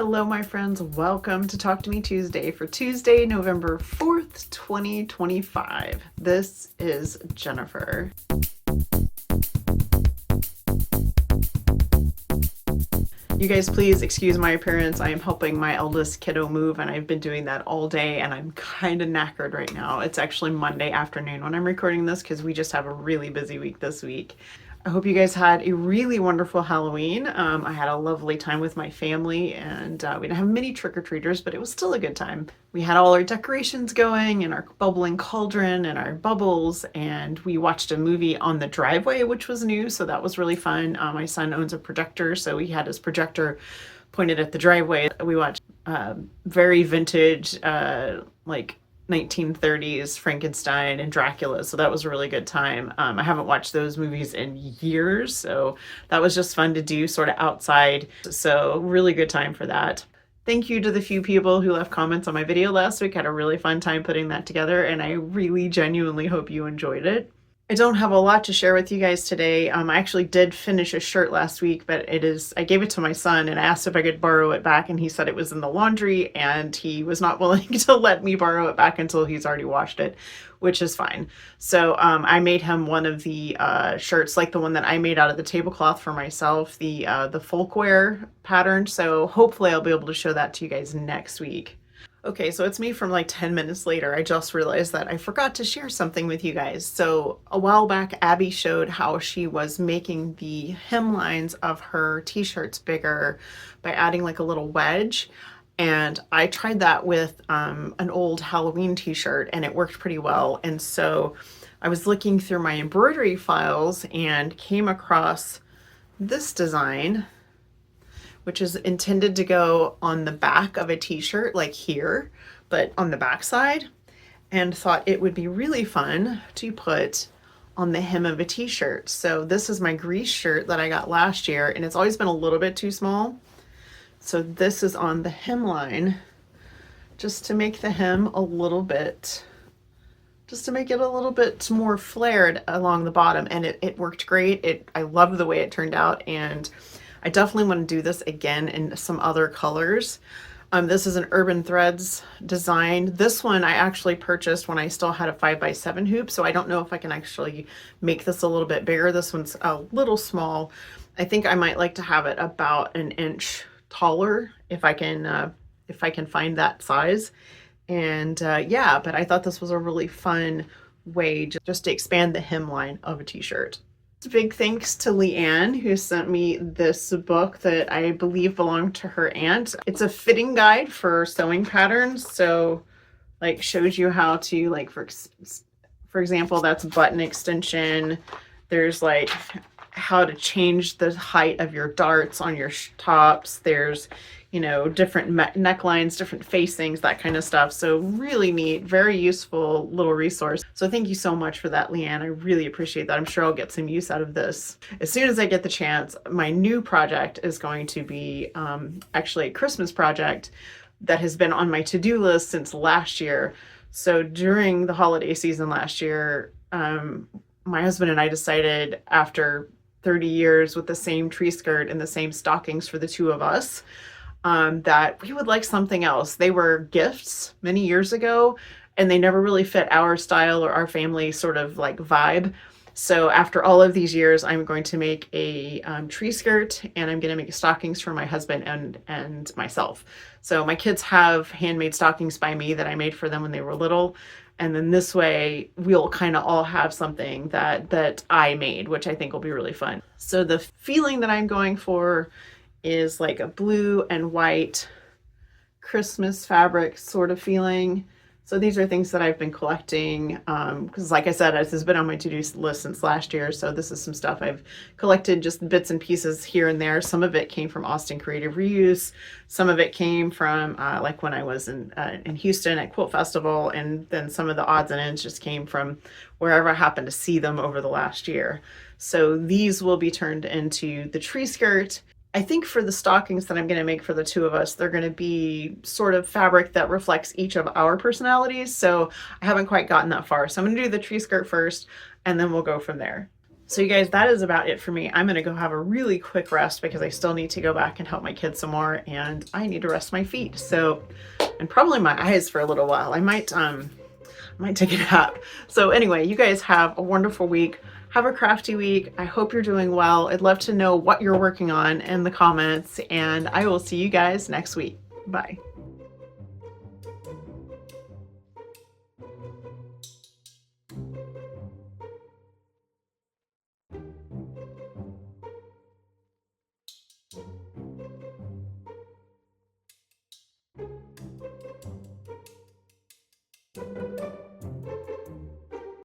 Hello, my friends. Welcome to Talk to Me Tuesday for Tuesday, November 4th, 2025. This is Jennifer. You guys, please excuse my appearance. I am helping my eldest kiddo move, and I've been doing that all day, and I'm kind of knackered right now. It's actually Monday afternoon when I'm recording this because we just have a really busy week this week. I hope you guys had a really wonderful Halloween. I had a lovely time with my family, and we didn't have many trick-or-treaters, but it was still a good time. We had all our decorations going and our bubbling cauldron and our bubbles, and we watched a movie on the driveway, which was new, so that was really fun. My son owns a projector, so he had his projector pointed at the driveway. We watched very vintage, like 1930s Frankenstein and Dracula, so that was a really good time. I haven't watched those movies in years, so that was just fun to do sort of outside, so really good time for that. Thank you to the few people who left comments on my video last week. I had a really fun time putting that together, and I really genuinely hope you enjoyed it. I don't have a lot to share with you guys today. I actually did finish a shirt last week, but I gave it to my son and asked if I could borrow it back, and he said it was in the laundry, and he was not willing to let me borrow it back until he's already washed it, which is fine. So I made him one of the shirts, like the one that I made out of the tablecloth for myself, the folkwear pattern. So hopefully I'll be able to show that to you guys next week. Okay, so it's me from like 10 minutes later. I just realized that I forgot to share something with you guys. So a while back, Abbie showed how she was making the hemlines of her t-shirts bigger by adding like a little wedge. And I tried that with an old Halloween t-shirt, and it worked pretty well. And so I was looking through my embroidery files and came across this design, which is intended to go on the back of a t-shirt like here, but on the back side, and thought it would be really fun to put on the hem of a t-shirt. So this is my Grease shirt that I got last year, and it's always been a little bit too small. So this is on the hemline, just to make the hem a little bit, just to make it a little bit more flared along the bottom, and it worked great. I love the way it turned out, and I definitely want to do this again in some other colors. This is an Urban Threads design. This one I actually purchased when I still had a 5x7 hoop, so I don't know if I can actually make this a little bit bigger. This one's a little small. I think I might like to have it about an inch taller if I can find that size. And yeah, but I thought this was a really fun way just to expand the hemline of a t-shirt. Big thanks to Leanne, who sent me this book that I believe belonged to her aunt. It's a fitting guide for sewing patterns. So like shows you how to, like, for example, that's button extension. There's like how to change the height of your darts on your tops. There's, you know, different necklines, different facings, that kind of stuff. So really neat, very useful little resource. So thank you so much for that, Leanne. I really appreciate that. I'm sure I'll get some use out of this. As soon as I get the chance, my new project is going to be actually a Christmas project that has been on my to-do list since last year. So during the holiday season last year, my husband and I decided, after 30 years with the same tree skirt and the same stockings for the two of us, that we would like something else. They were gifts many years ago, and they never really fit our style or our family sort of like vibe. So after all of these years, I'm going to make a tree skirt, and I'm going to make stockings for my husband and myself. So my kids have handmade stockings by me that I made for them when they were little. And then this way we'll kind of all have something that I made, which I think will be really fun. So the feeling that I'm going for is like a blue and white Christmas fabric sort of feeling. So these are things that I've been collecting because, like I said, this has been on my to-do list since last year. So this is some stuff I've collected, just bits and pieces here and there. Some of it came from Austin Creative Reuse. Some of it came from like when I was in Houston at Quilt Festival. And then some of the odds and ends just came from wherever I happened to see them over the last year. So these will be turned into the tree skirt. I think for the stockings that I'm going to make for the two of us, they're going to be sort of fabric that reflects each of our personalities. So I haven't quite gotten that far. So I'm going to do the tree skirt first, and then we'll go from there. So you guys, that is about it for me. I'm gonna go have a really quick rest because I still need to go back and help my kids some more, and I need to rest my feet. So, and probably my eyes for a little while. I might take a nap. So anyway, you guys have a wonderful week. Have a crafty week. I hope you're doing well. I'd love to know what you're working on in the comments, and I will see you guys next week. Bye.